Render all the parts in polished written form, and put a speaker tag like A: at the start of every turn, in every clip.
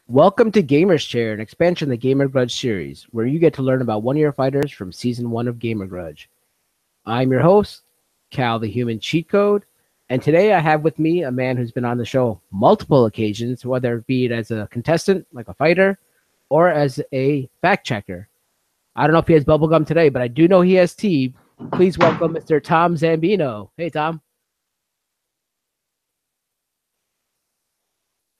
A: Welcome to Gamer's Chair, an expansion of the Gamer Grudge series, where you get to learn about one-year fighters from Season 1 of Gamer Grudge. I'm your host, Cal the Human Cheat Code, and today I have with me a man who's been on the show multiple occasions, whether it be as a contestant, like a fighter, or as a fact-checker. I don't know if he has bubblegum today, but I do know he has tea. Please welcome Mr. Tom Zambeno. Hey, Tom.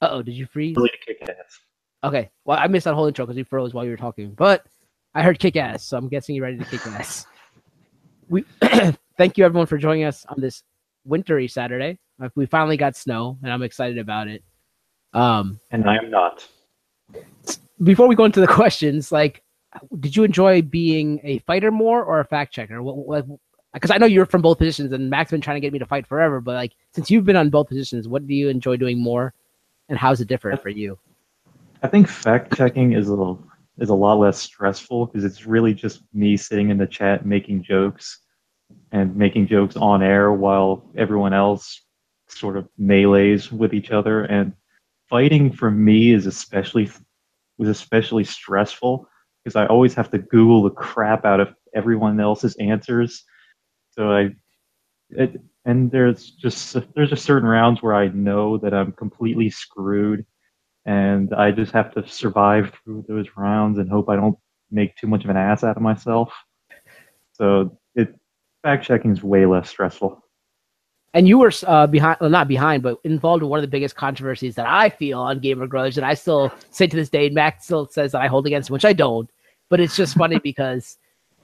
A: Uh-oh, did you freeze?
B: Really to kick ass.
A: Okay, well, I missed that whole intro because you froze while you were talking, but I heard kick ass, so I'm guessing you're ready to kick ass. We thank you everyone for joining us on this wintry Saturday. We finally got snow, and I'm excited about it.
B: And I am not.
A: Before we go into the questions, did you enjoy being a fighter more or a fact checker? Because I know you're from both positions, and Mac's been trying to get me to fight forever. But since you've been on both positions, what do you enjoy doing more, and how's it different for you?
B: I think fact checking is a lot less stressful because it's really just me sitting in the chat making jokes and making jokes on air while everyone else sort of melees with each other. And fighting for me was especially stressful because I always have to Google the crap out of everyone else's answers. So there's just certain rounds where I know that I'm completely screwed, and I just have to survive through those rounds and hope I don't make too much of an ass out of myself. So fact checking is way less stressful.
A: And you were behind, well, not behind, but involved in one of the biggest controversies that I feel on Gamer Grudge, and I still say to this day, Mac still says that I hold against him, which I don't. But it's just funny because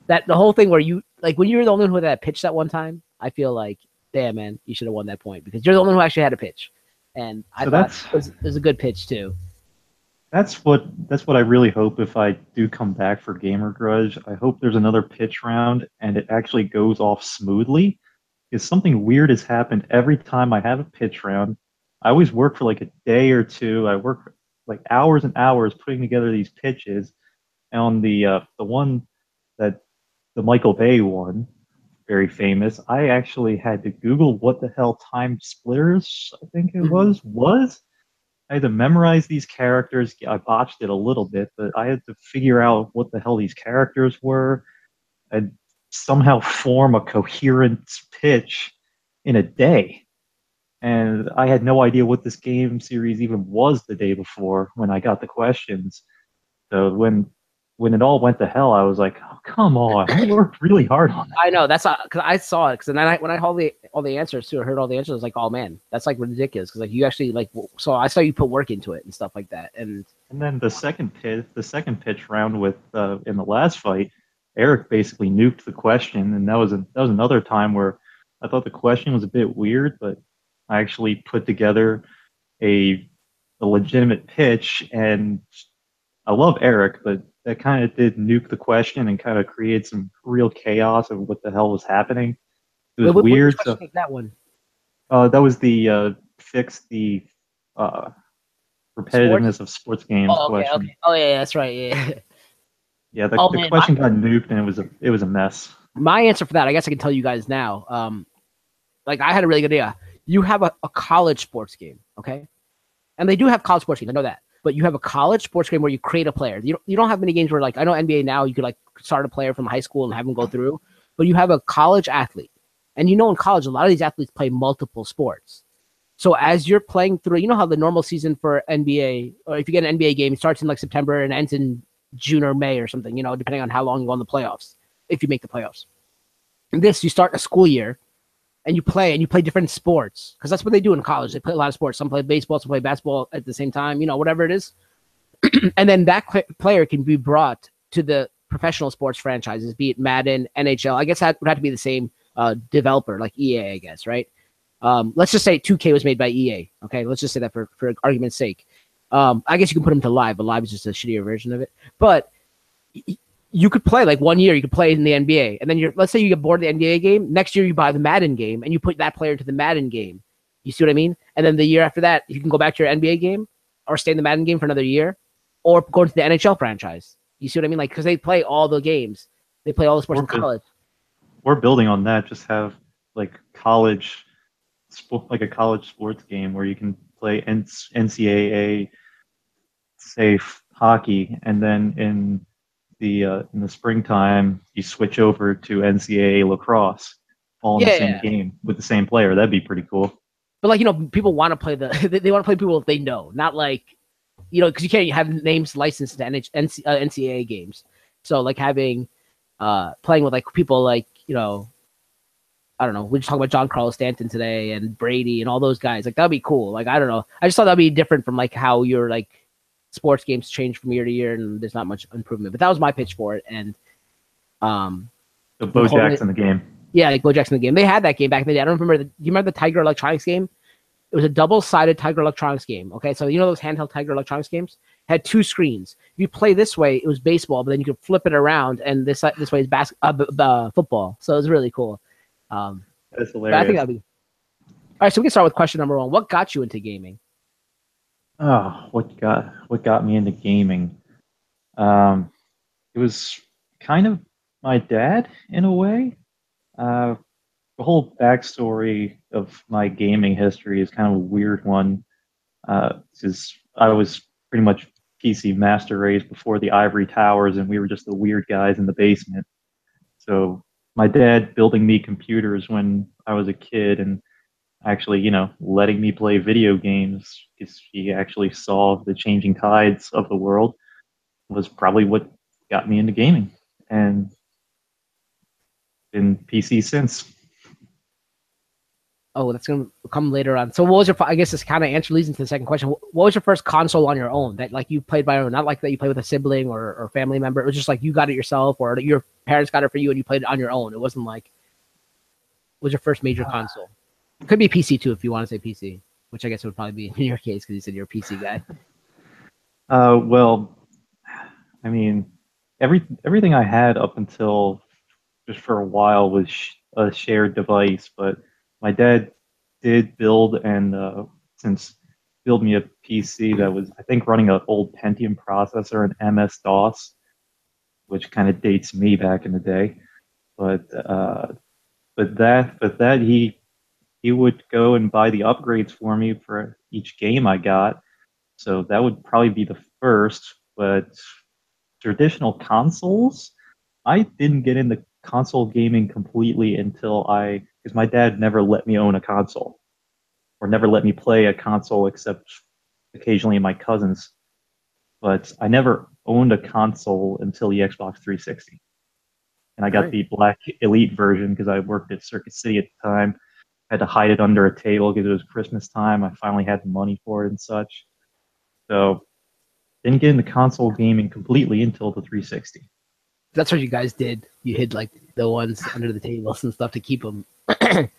A: the whole thing where you, when you were the only one who had that pitch that one time, I feel like, damn, man, you should have won that point because you're the only one who actually had a pitch. And I thought it was a good pitch too.
B: That's what I really hope if I do come back for Gamer Grudge. I hope there's another pitch round and it actually goes off smoothly. Because something weird has happened every time I have a pitch round. I always work for like a day or two. I work like hours and hours putting together these pitches. And on the one that the Michael Bay one, very famous, I actually had to Google what the hell time splitters, I think it was. I had to memorize these characters. I botched it a little bit, but I had to figure out what the hell these characters were and somehow form a coherent pitch in a day. And I had no idea what this game series even was the day before when I got the questions. So when it all went to hell, I was like, "Oh, come on! I worked really hard on that."
A: I know that's because I saw it. Because then when I heard all the answers too, I heard all the answers. I was like, oh man, that's ridiculous. Because you actually so I saw you put work into it and stuff like that. And
B: then the second pitch round with in the last fight, Eric basically nuked the question, and that was another time where I thought the question was a bit weird, but I actually put together a legitimate pitch, and I love Eric, but that kind of did nuke the question and kind of create some real chaos of what the hell was happening. It was weird.
A: Which question was that one?
B: That was the fix the repetitiveness of sports games question.
A: Okay. Oh yeah, that's right. Yeah.
B: Yeah, the question got nuked and it was a mess.
A: My answer for that, I guess I can tell you guys now. I had a really good idea. You have a college sports game, okay? And they do have college sports games, I know that. But you have a college sports game where you create a player. You don't have many games where I know NBA now you could start a player from high school and have them go through, but you have a college athlete. And in college, a lot of these athletes play multiple sports. So as you're playing through, you know how the normal season for NBA, or if you get an NBA game, it starts in September and ends in June or May or something, depending on how long you go in the playoffs, if you make the playoffs. And you start a school year and you play different sports because that's what they do in college. They play a lot of sports. Some play baseball, some play basketball at the same time, whatever it is. And then that player can be brought to the professional sports franchises, be it Madden, NHL. I guess that would have to be the same developer, like EA, I guess, right? Let's just say 2K was made by EA. Okay, let's just say that for argument's sake. I guess you can put them to live, but live is just a shittier version of it. But you could play 1 year, you could play in the NBA, and then let's say you get bored of the NBA game. Next year, you buy the Madden game, and you put that player into the Madden game. You see what I mean? And then the year after that, you can go back to your NBA game, or stay in the Madden game for another year, or go into the NHL franchise. You see what I mean? Because they play all the games, they play all the sports in college.
B: We're building on that. Just have college, a college sports game where you can play NCAA say hockey, and then in the springtime you switch over to NCAA lacrosse, all in the
A: Yeah,
B: same
A: yeah.
B: game with the same player. That'd be pretty cool.
A: But like people want to play they want to play people if they know, not like because you can't have names licensed to NCAA games. So like having playing with like people like I don't know. We just talked about John Carlos Stanton today and Brady and all those guys. Like that'd be cool. Like I don't know. I just thought that'd be different from like how your like sports games change from year to year and there's not much improvement. But that was my pitch for it. And
B: So
A: the
B: Bo
A: whole
B: Jackson the game.
A: yeah, like Bo Jackson the game. They had that game back in the day. I don't remember. Do you remember the Tiger Electronics game? It was a double-sided Tiger Electronics game. Okay, so those handheld Tiger Electronics games had two screens. If you play this way, it was baseball, but then you could flip it around, and this way is football. So it was really cool.
B: That's
A: But I think
B: hilarious.
A: that'd be all right. So we can start with question number one. What got you into gaming?
B: Oh, what got me into gaming? Um, it was kind of my dad in a way. Uh, the whole backstory of my gaming history is kind of a weird one. Because I was pretty much PC master race before the ivory towers, and we were just the weird guys in the basement. So my dad building me computers when I was a kid, and actually, letting me play video games because he actually saw the changing tides of the world was probably what got me into gaming, and been PC since.
A: Oh, that's gonna come later on. So what was your? I guess this kind of answer leads into the second question. What was your first console on your own that like you played by your own? Not like that you played with a sibling or family member. It was just like you got it yourself, or your parents got it for you and you played it on your own. It wasn't like what was your first major console? It could be PC too if you want to say PC, which I guess would probably be in your case because you said you're a PC guy.
B: Well, I mean, everything I had up until just for a while was a shared device, but my dad did build and since build me a PC that was I think running an old Pentium processor and MS DOS, which kind of dates me back in the day. But he would go and buy the upgrades for me for each game I got. So that would probably be the first. But traditional consoles, I didn't get into console gaming completely because my dad never let me own a console or never let me play a console except occasionally my cousins. But I never owned a console until the Xbox 360. And I
A: All
B: got
A: right.
B: the Black Elite version because I worked at Circuit City at the time. I had to hide it under a table because it was Christmas time. I finally had the money for it and such. So didn't get into console gaming completely until the 360.
A: That's what you guys did. You hid like the ones under the tables and stuff to keep them. That's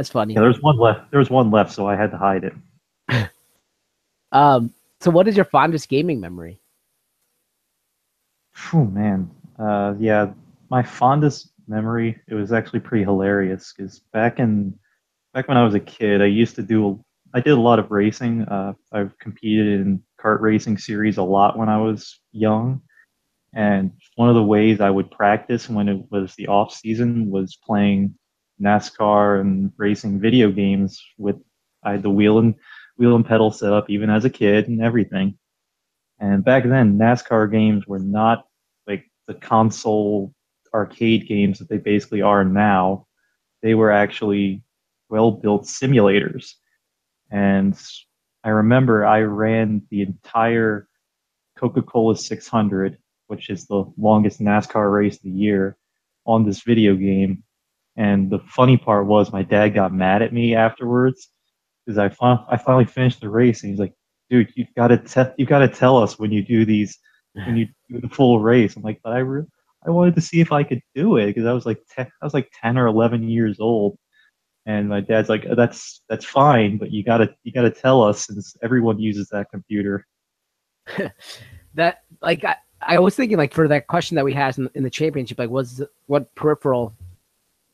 B: Yeah,
A: funny.
B: there's one left. There was one left, so I had to hide it.
A: So what is your fondest gaming memory?
B: Oh man, yeah, my fondest memory. It was actually pretty hilarious because back when I was a kid, I did a lot of racing. I've competed in kart racing series a lot when I was young, and one of the ways I would practice when it was the off season was playing NASCAR and racing video games with I had the wheel and pedal set up even as a kid and everything. And back then, NASCAR games were not like the console arcade games that they basically are now. They were actually well built simulators. And I remember I ran the entire Coca-Cola 600, which is the longest NASCAR race of the year, on this video game. And the funny part was my dad got mad at me afterwards because I finally finished the race, and he's like, "Dude, you gotta tell us when you do the full race." I'm like, "But I wanted to see if I could do it because I was like 10 or 11 years old." And my dad's like, "That's fine, but you gotta tell us since everyone uses that computer."
A: That like I was thinking like for that question that we had in the championship, like what peripheral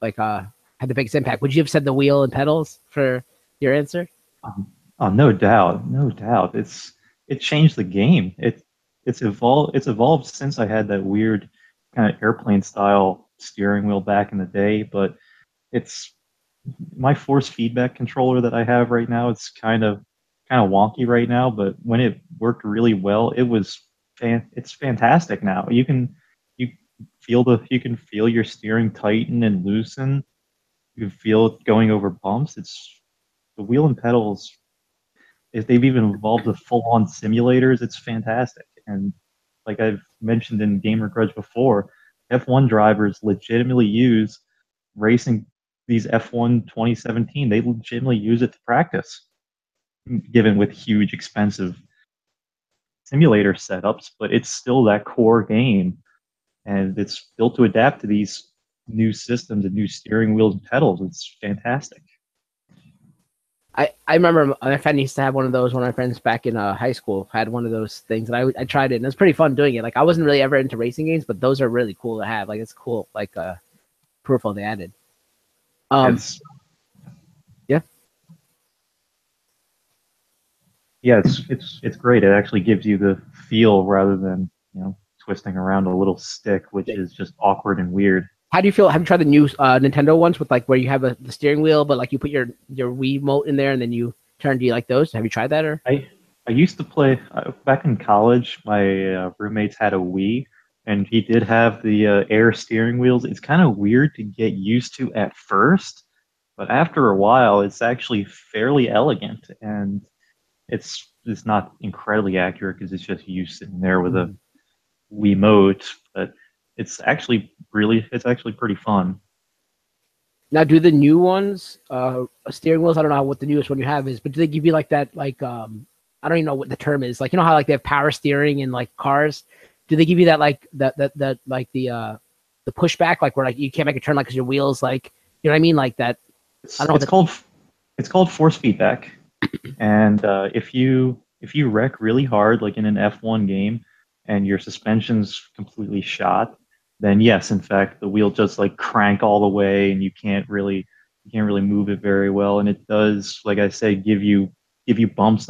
A: like had the biggest impact? Would you have said the wheel and pedals for your answer?
B: Oh, no doubt, no doubt. It changed the game. It's evolved since I had that weird kind of airplane style steering wheel back in the day, but it's my force feedback controller that I have right now. It's kind of kind of wonky right now, but when it worked really well, it's fantastic now. You you can feel your steering tighten and loosen. You can feel it going over bumps. It's the wheel and pedals. If they've even evolved to full-on simulators, it's fantastic. And like I've mentioned in Gamer Grudge before, F1 drivers legitimately use racing these F1 2017. They legitimately use it to practice, given with huge, expensive simulator setups, but it's still that core game, and it's built to adapt to these new systems and new steering wheels and pedals. It's fantastic.
A: I remember my friend used to have one of those. One of my friends back in high school had one of those things, and I tried it, and it was pretty fun doing it. Like I wasn't really ever into racing games, but those are really cool to have. Like it's cool, like peripheral they added.
B: It's
A: Yeah.
B: Yeah, it's great. It actually gives you the feel rather than twisting around a little stick, which is just awkward and weird.
A: How do you feel? Have you tried the new Nintendo ones with like where you have the steering wheel, but like you put your Wii remote in there and then you turn? Do you like those? Have you tried that or?
B: I used to play back in college. My roommates had a Wii, and he did have the air steering wheels. It's kind of weird to get used to at first, but after a while, it's actually fairly elegant, and it's not incredibly accurate because it's just you sitting there with a Wiimote, but it's actually pretty fun.
A: Now, do the new ones, steering wheels? I don't know what the newest one you have is, but do they give you like that, like I don't even know what the term is. Like you know how like they have power steering in like cars. Do they give you that like that like the pushback, like where like you can't make a turn like because your wheels like you know what I mean, like that? I don't know.
B: It's called force feedback, and if you wreck really hard, like in an F1 game, and your suspension's completely shot, then yes, in fact, the wheel just like crank all the way, and you can't really move it very well, and it does, like I say, give you bumps.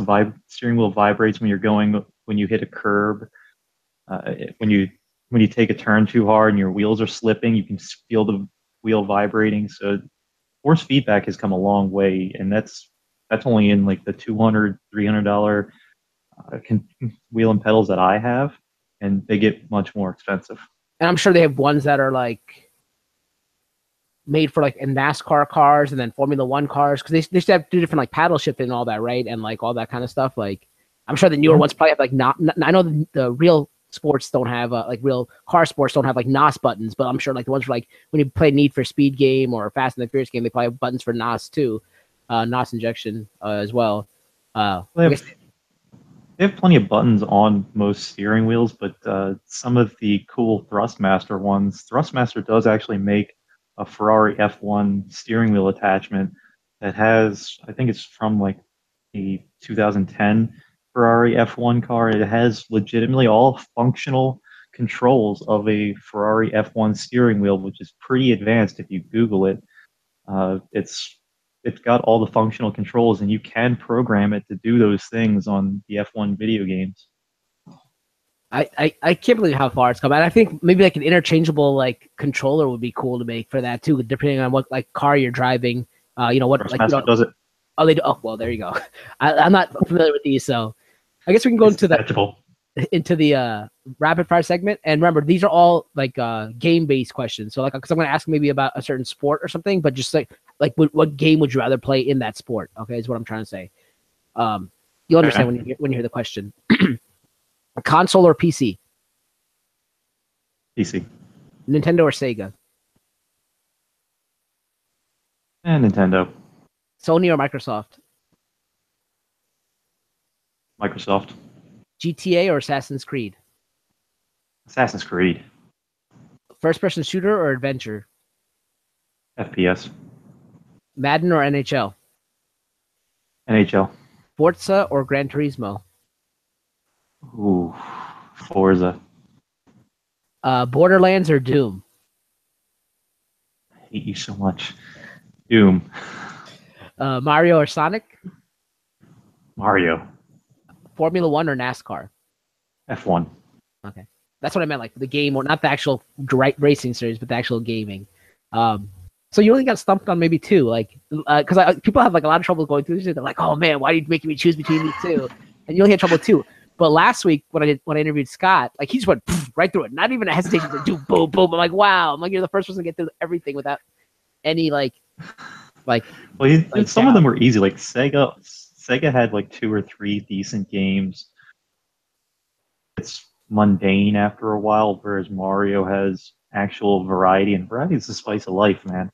B: Steering wheel vibrates when you hit a curb, when you take a turn too hard and your wheels are slipping, you can feel the wheel vibrating. So force feedback has come a long way, and that's only in like the $200 $300 wheel and pedals that I have, and they get much more expensive.
A: And I'm sure they have ones that are like made for like in NASCAR cars and then Formula One cars because they should have do different like paddle shifting and all that, right? And like all that kind of stuff. Like I'm sure the newer
B: Yeah.
A: ones probably have like not I know the real sports don't have like real car sports don't have like NOS buttons, but I'm sure like the ones for like when you play Need for Speed game or Fast and the Furious game, they probably have buttons for NOS too, NOS injection as well. I guess
B: They have plenty of buttons on most steering wheels, but some of the cool Thrustmaster ones, Thrustmaster does actually make a Ferrari F1 steering wheel attachment that has, I think it's from like the 2010 Ferrari F1 car. It has legitimately all functional controls of a Ferrari F1 steering wheel, which is pretty advanced if you Google it. It's got all the functional controls, and you can program it to do those things on the F1 video games.
A: I can't believe how far it's come. And I think maybe like an interchangeable like controller would be cool to make for that too, depending on what like car you're driving. You know what like you
B: Master
A: know,
B: does it.
A: oh they do, oh well there you go. I'm not familiar with these, so I guess we can go
B: It's
A: into the
B: detachable.
A: rapid fire segment. And remember, these are all like game based questions. So like, because I'm going to ask maybe about a certain sport or something, but just like what game would you rather play in that sport? Okay, is what I'm trying to say. You'll understand
B: Okay.
A: when you hear the question. A console or PC?
B: PC
A: Nintendo or Sega?
B: and Nintendo,
A: Sony or Microsoft?
B: Microsoft,
A: GTA or Assassin's Creed?
B: Assassin's Creed,
A: First person shooter or adventure?
B: FPS,
A: Madden or NHL?
B: NHL.
A: Forza or Gran Turismo?
B: Ooh, Forza.
A: Borderlands or Doom?
B: I hate you so much. Doom,
A: Mario or Sonic?
B: Mario,
A: Formula One or NASCAR?
B: F1.
A: Okay, that's what I meant, like the game, or not the actual racing series, but the actual gaming. Um, So you only got stumped on maybe two, like, because people have like a lot of trouble going through this. They're like, "Oh man, why are you making me choose between these two?" And you only had trouble with two. But last week when I interviewed Scott, like he just went right through it, not even a hesitation to do boom boom. I'm like, wow, I'm like you're the first person to get through everything without any like
B: Well, some of
A: doubt.
B: them were easy. Like Sega had like two or three decent games. It's mundane after a while, whereas Mario has actual variety, and variety is the spice of life, man.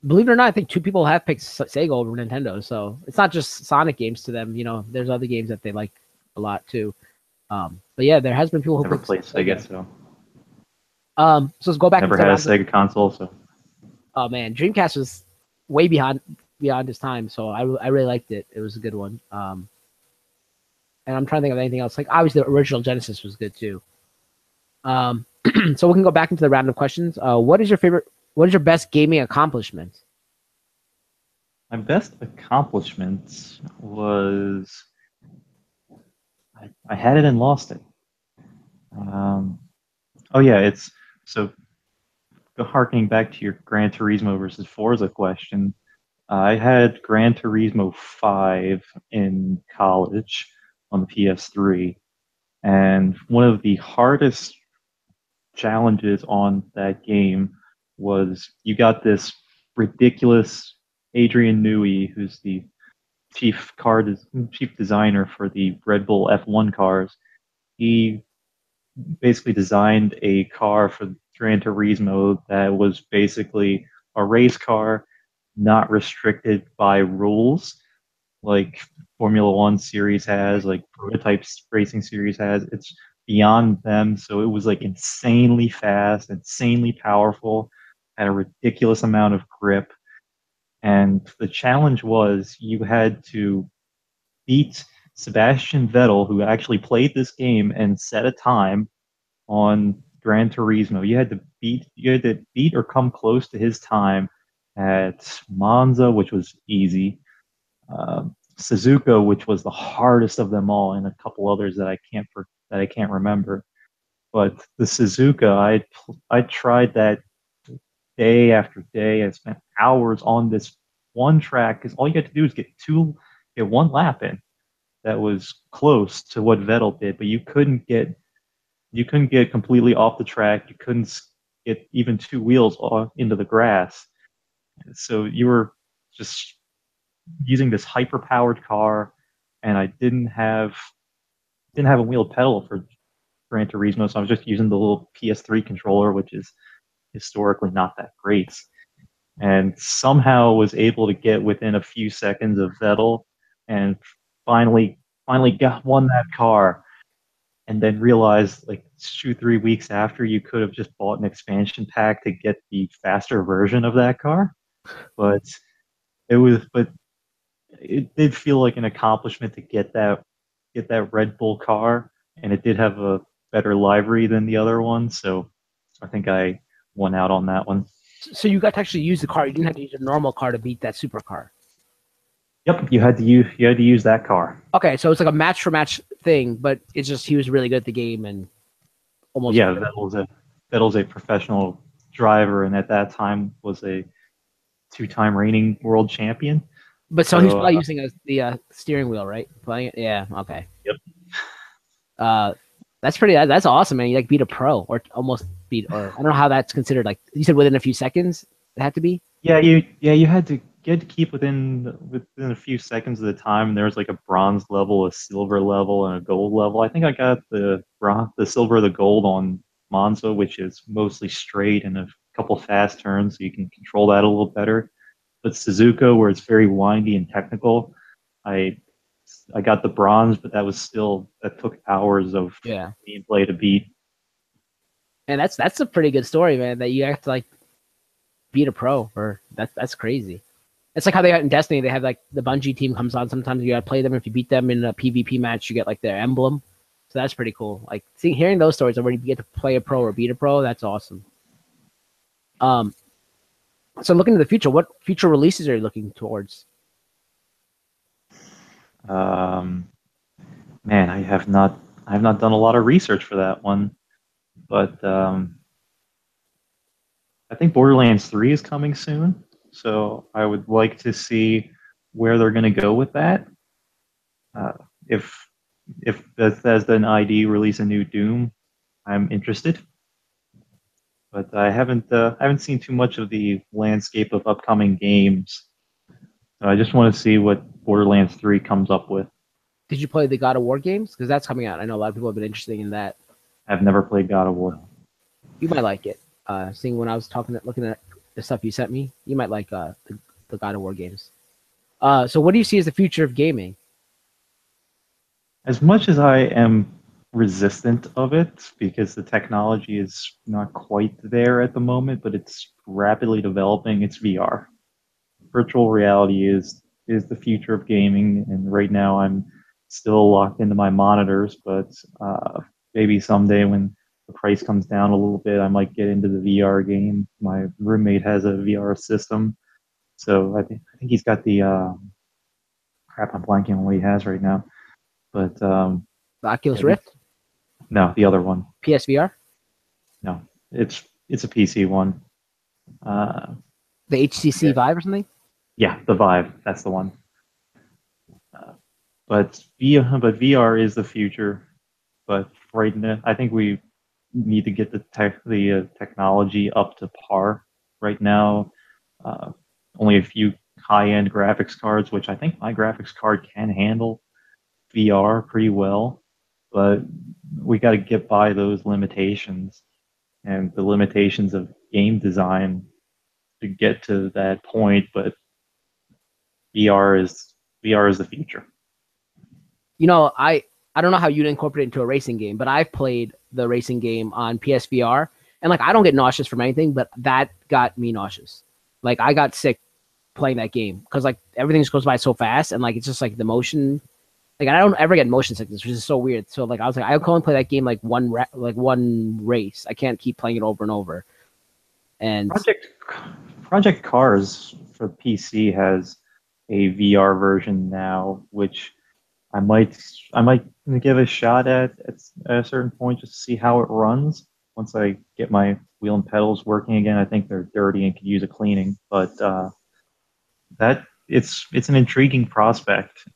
A: Believe it or not, I think two people have picked Sega over Nintendo, so it's not just Sonic games to them. There's other games that they like a lot too. But yeah, there has been people who
B: Never
A: picked
B: played Sega,
A: Sega.
B: so
A: So let's go back
B: never
A: into the
B: had a
A: round.
B: Sega console, so
A: Oh man, Dreamcast was way beyond his time, so I really liked it. It was a good one. And I'm trying to think of anything else. Like obviously the original Genesis was good too. Um, so we can go back into the round of questions. What is your favorite? What is your best gaming accomplishment?
B: my best accomplishment was I had it and lost it. Um, oh yeah, it's so harkening back to your Gran Turismo versus Forza question. I had Gran Turismo 5 in college on the PS3, and one of the hardest challenges on that game was you got this ridiculous Adrian Newey, who's the chief designer for the Red Bull F1 cars. He basically designed a car for Gran Turismo that was basically a race car, not restricted by rules like Formula One series has, like prototypes racing series has. It's beyond them. So it was like insanely fast, insanely powerful, had a ridiculous amount of grip. And the challenge was you had to beat Sebastian Vettel, who actually played this game and set a time on Gran Turismo. You had to beat or come close to his time at Monza, which was easy. Suzuka, which was the hardest of them all, and a couple others that I can't remember. But the Suzuka, I tried that day after day. I spent hours on this one track because all you had to do is get one lap in that was close to what Vettel did, but you couldn't get completely off the track. You couldn't get even two wheels off into the grass. So you were just using this hyper powered car, and I didn't have a wheel pedal for Gran Turismo, so I was just using the little PS3 controller, which is historically not that great, and somehow was able to get within a few seconds of Vettel, and finally got won that car, and then realized like 2 3 weeks after you could have just bought an expansion pack to get the faster version of that car, but but it did feel like an accomplishment to get that Red Bull car, and it did have a better livery than the other one, so I think I won out on that one.
A: So you got to actually use the car. You didn't have to use a normal car to beat that supercar.
B: Yep, you had to use that car.
A: Okay, so it's like a match for match thing, but it's just he was really good at the game and almost.
B: Yeah, Vettel's a professional driver, and at that time was a two-time reigning world champion.
A: But so he's
B: So
A: probably using the steering wheel, right? Playing it. Yeah. Okay.
B: yep,
A: Uh, that's pretty. That's awesome, man. You like beat a pro or almost beat, or I don't know how that's considered. Like you said, within a few seconds, it had to be.
B: you had to keep within a few seconds of the time. And there was like a bronze level, a silver level, and a gold level. I think I got the silver, the gold on Monza, which is mostly straight and a couple fast turns, so you can control that a little better. But Suzuka, where it's very windy and technical, I I got the bronze, but that took hours of
A: Yeah.
B: gameplay to beat.
A: And that's a pretty good story, man. That you have to like beat a pro, or that's crazy. It's like how they got in Destiny. They have like the Bungie team comes on. Sometimes you gotta play them. If you beat them in a PvP match, you get like their emblem. So that's pretty cool. Like hearing those stories of where you get to play a pro or beat a pro, that's awesome. Um, so looking to the future, what future releases are you looking towards?
B: Um, Man, I have not done a lot of research for that one, but I think Borderlands 3 is coming soon. so I would like to see where they're going to go with that. Uh, if Bethesda and ID release a new Doom, I'm interested, but I haven't seen too much of the landscape of upcoming games. So I just want to see what Borderlands 3 comes up with.
A: Did you play the God of War games? Because that's coming out. I know a lot of people have been interested in that.
B: I've never played God of War.
A: You might like it. Seeing when I was looking at the stuff you sent me, you might like the God of War games. So what do you see as the future of gaming?
B: As much as I am resistant of it because the technology is not quite there at the moment, but it's rapidly developing, it's VR. Virtual reality is the future of gaming, and right now I'm still locked into my monitors, but maybe someday when the price comes down a little bit, I might get into the VR game. My roommate has a VR system, so I think he's got the crap. I'm blanking on what he has right now, but
A: The Oculus
B: yeah,
A: Rift,
B: no, the other one.
A: PSVR,
B: No, it's a PC one. Uh,
A: the HTC
B: yeah,
A: Vive or something.
B: yeah, the Vive. That's the one. Uh, but VR is the future. But right now, I think we need to get the technology up to par. Right now, uh, only a few high-end graphics cards, which I think my graphics card can handle VR pretty well, but we got to get by those limitations and the limitations of game design to get to that point. But VR is VR is the future.
A: You know, I don't know how you'd incorporate it into a racing game, but I've played the racing game on PSVR, and like I don't get nauseous from anything, but that got me nauseous. Like I got sick playing that game because like everything just goes by so fast, and like it's just like the motion. Like I don't ever get motion sickness, which is so weird. So like I was like, I can only play that game like one race. I can't keep playing it over and over. And
B: Project Project Cars for PC has a VR version now, which I might give a shot at a certain point just to see how it runs. Once I get my wheel and pedals working again, I think they're dirty and could use a cleaning. But that it's an intriguing prospect.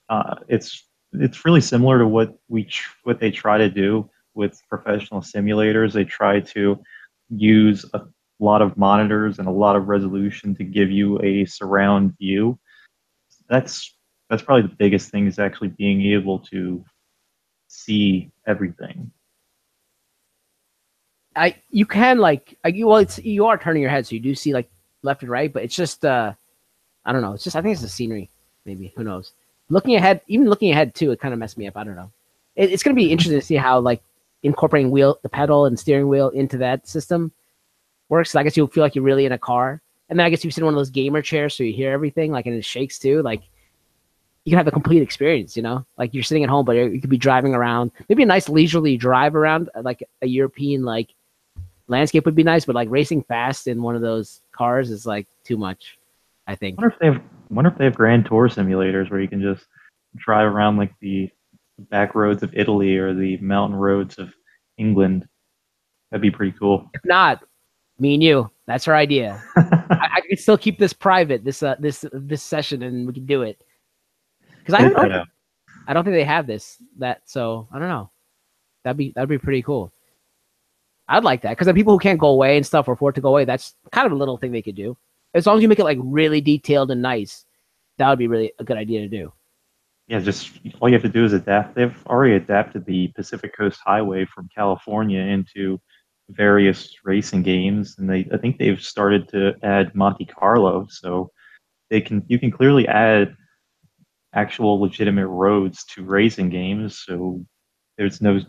B: It's really similar to what they try to do with professional simulators. They try to use a lot of monitors and a lot of resolution to give you a surround view. That's that's probably the biggest thing is actually being able to see everything.
A: you can like well, it's you are turning your head, so you do see like left and right, but it's just I don't know. It's just I think it's the scenery. Maybe who knows? Even looking ahead too, it kind of messed me up. I don't know. It's gonna be interesting to see how like incorporating the pedal and steering wheel into that system works. I guess you'll feel like you're really in a car, and then I guess you sit in one of those gamer chairs, so you hear everything, like and it shakes too. Like you can have the complete experience, you know. Like you're sitting at home, but you could be driving around. Maybe a nice leisurely drive around, like a European like landscape would be nice, but like racing fast in one of those cars is like too much. I think.
B: Wonder if they have Grand Tour simulators where you can just drive around like the back roads of Italy or the mountain roads of England. That'd be pretty cool.
A: If not, me and you, that's our idea. I can still keep this private, this session, and we can do it. Because I don't think they have that. So I don't know. That'd be pretty cool. I'd like that because the people who can't go away and stuff or afford to go away, that's kind of a little thing they could do. As long as you make it like really detailed and nice, that would be really a good idea to do.
B: Yeah, just all you have to do is adapt. They've already adapted the Pacific Coast Highway from California into various racing games, and I think they've started to add Monte Carlo, so you can clearly add actual legitimate roads to racing games. So there's no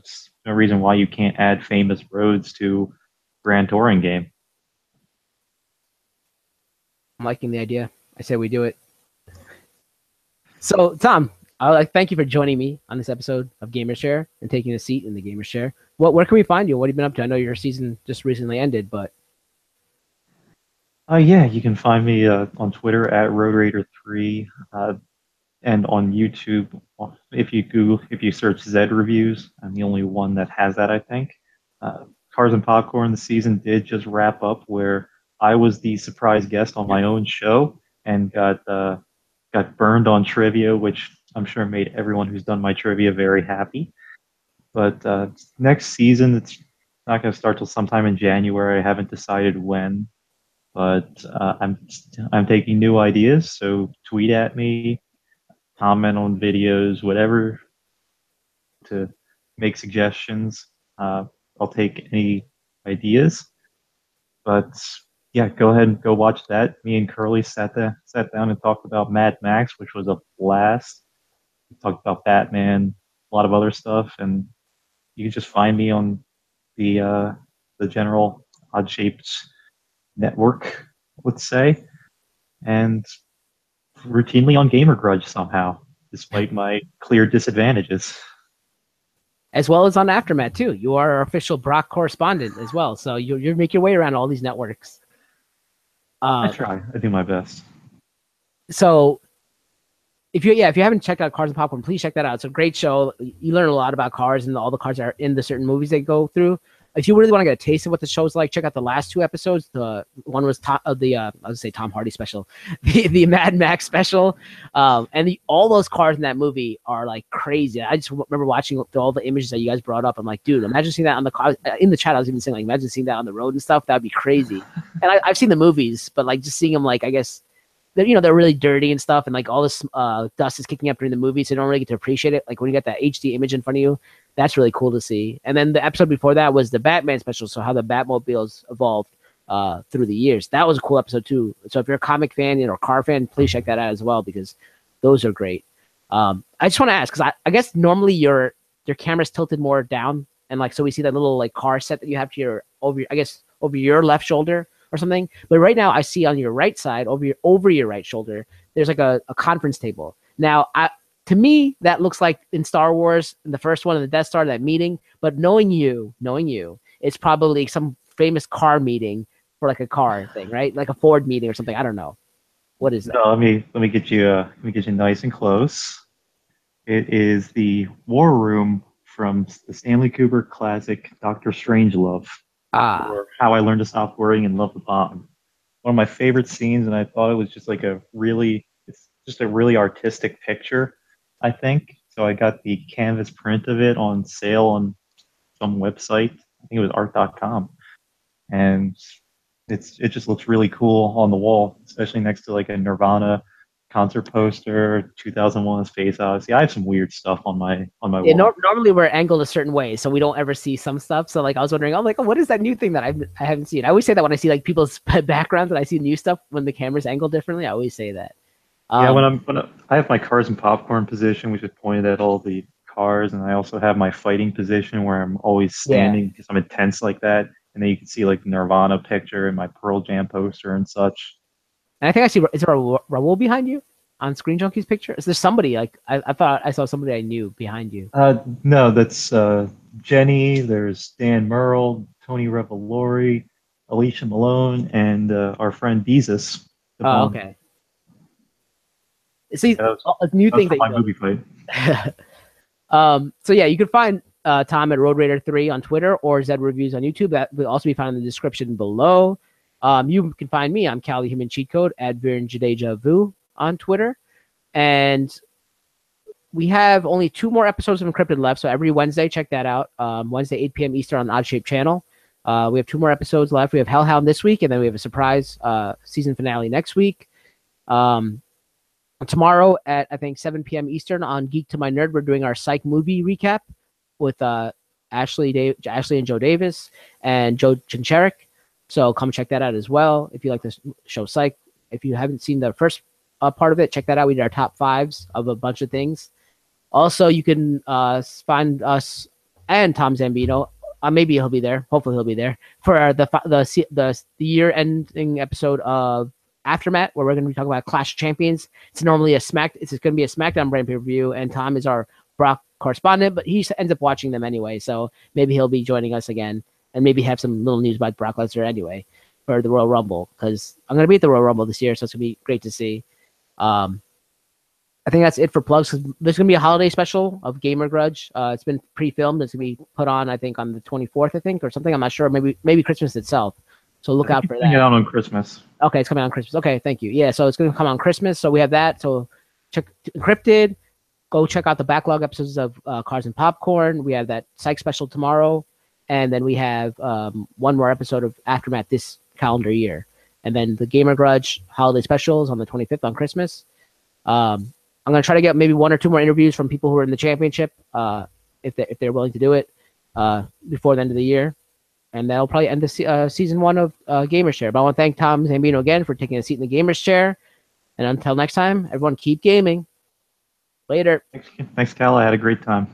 B: reason why you can't add famous roads to Grand Touring game.
A: I'm liking the idea. I say we do it. So, Tom, I like thank you for joining me on this episode of Gamer Share and taking a seat in the Gamer Share. Where can we find you? What have you been up to? I know your season just recently ended, but
B: Yeah, you can find me on Twitter at RoadRaider3 and on YouTube. If you search Zed Reviews, I'm the only one that has that, I think. Cars and Popcorn, the season did just wrap up where I was the surprise guest on my own show and got burned on trivia, which I'm sure made everyone who's done my trivia very happy. But next season, it's not going to start till sometime in January. I haven't decided when, but I'm taking new ideas. So tweet at me, comment on videos, whatever, to make suggestions. I'll take any ideas. But yeah, go ahead and go watch that. Me and Curly sat down and talked about Mad Max, which was a blast. We talked about Batman, a lot of other stuff, and you can just find me on the general Odd Shapes network, let's say, and routinely on Gamer Grudge somehow, despite my clear disadvantages.
A: As well as on Aftermath too. You are our official Brock correspondent as well, so you make your way around all these networks.
B: I try. I do my best.
A: So if you haven't checked out Cars and Popcorn, please check that out. It's a great show. You learn a lot about cars and all the cars that are in the certain movies they go through. If you really want to get a taste of what the show's like, check out the last two episodes. The one was I would say Tom Hardy special, the Mad Max special, and all those cars in that movie are like crazy. I just remember watching all the images that you guys brought up. I'm like, dude, imagine seeing that on the car. In the chat, I was even saying like, imagine seeing that on the road and stuff. That'd be crazy. And I've seen the movies, but like just seeing them, like I guess they're really dirty and stuff, and like all this dust is kicking up during the movie, so you don't really get to appreciate it. Like when you get that HD image in front of you, that's really cool to see. And then the episode before that was the Batman special, so how the Batmobiles evolved through the years. That was a cool episode too. So if you're a comic fan or car fan, please check that out as well, because those are great. I just want to ask, because I guess normally your camera's tilted more down, and like so we see that little like car set that you have to over your left shoulder or something. But right now I see on your right side, over your right shoulder, there's like a conference table. Now, to me, that looks like in Star Wars, in the first one, in the Death Star, that meeting. But knowing you, it's probably some famous car meeting for like a car thing, right? Like a Ford meeting or something. I don't know. What is that?
B: No, let me get you nice and close. It is the war room from the Stanley Kubrick classic Doctor Strangelove. Or How I Learned to Stop Worrying and Love the Bomb. One of my favorite scenes, and I thought it was just like it's just a really artistic picture, I think. So I got the canvas print of it on sale on some website. I think it was art.com. And it just looks really cool on the wall, especially next to like a Nirvana concert poster, 2001: A Space Odyssey. I have some weird stuff on my wall.
A: Normally we're angled a certain way, so we don't ever see some stuff. So like I was wondering, I'm like, oh, what is that new thing that I haven't seen? I always say that when I see like people's backgrounds and I see new stuff when the camera's angled differently. I always say that.
B: Yeah, I have my Cars and Popcorn position, which is pointed at all the cars, and I also have my fighting position where I'm always standing because I'm intense like that. And then you can see like the Nirvana picture and my Pearl Jam poster and such.
A: And I think I see. Is there a Raul behind you on Screen Junkie's picture? Is there somebody like I thought I saw somebody I knew behind you?
B: No, that's Jenny. There's Dan Merle, Tony Revolori, Alicia Malone, and our friend Beezus.
A: Oh, okay. See, a new thing that
B: my movie fight.
A: So yeah, you can find Tom at Road Raider 3 on Twitter or Zed Reviews on YouTube. That will also be found in the description below. You can find me. I'm Cali Human Cheat Code at Viren Jadeja Vu on Twitter. And we have only 2 more episodes of Encrypted left. So every Wednesday, check that out. Wednesday, 8 p.m. Eastern on Odd Shape channel. We have 2 more episodes left. We have Hellhound this week, and then we have a surprise season finale next week. Tomorrow at, I think, 7 p.m. Eastern on Geek to My Nerd, we're doing our Psych movie recap with Ashley and Joe Davis and Joe Chincherik. So come check that out as well if you like this show Psych. If you haven't seen the first part of it, check that out. We did our top 5s of a bunch of things. Also, you can find us and Tom Zambeno. Maybe he'll be there. Hopefully, he'll be there for the year-ending episode of Aftermath, where we're going to be talking about Clash of Champions. It's going to be a SmackDown brand pay-per-view, and Tom is our Brock correspondent, but he ends up watching them anyway. So maybe he'll be joining us again, and maybe have some little news about Brock Lesnar anyway for the Royal Rumble, because I'm going to be at the Royal Rumble this year, so it's going to be great to see. I think that's it for plugs. There's going to be a holiday special of Gamer Grudge. It's been pre-filmed. It's going to be put on, I think, on the 24th, I think, or something. I'm not sure. Maybe Christmas itself. So look
B: I think
A: out
B: it's
A: for
B: coming
A: that.
B: out on Christmas.
A: Okay, it's coming on Christmas. Okay, thank you. Yeah, so it's going to come on Christmas. So we have that. So check Encrypted. Go check out the backlog episodes of Cars and Popcorn. We have that psych special tomorrow, and then we have one more episode of Aftermath this calendar year, and then the Gamer Grudge holiday specials on the 25th on Christmas. I'm going to try to get maybe one or two more interviews from people who are in the championship, if they're willing to do it before the end of the year. And that'll probably end the season 1 of Gamers Chair. But I want to thank Tom Zambeno again for taking a seat in the Gamers Chair. And until next time, everyone keep gaming. Later.
B: Thanks, Cal. I had a great time.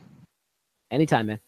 A: Anytime, man.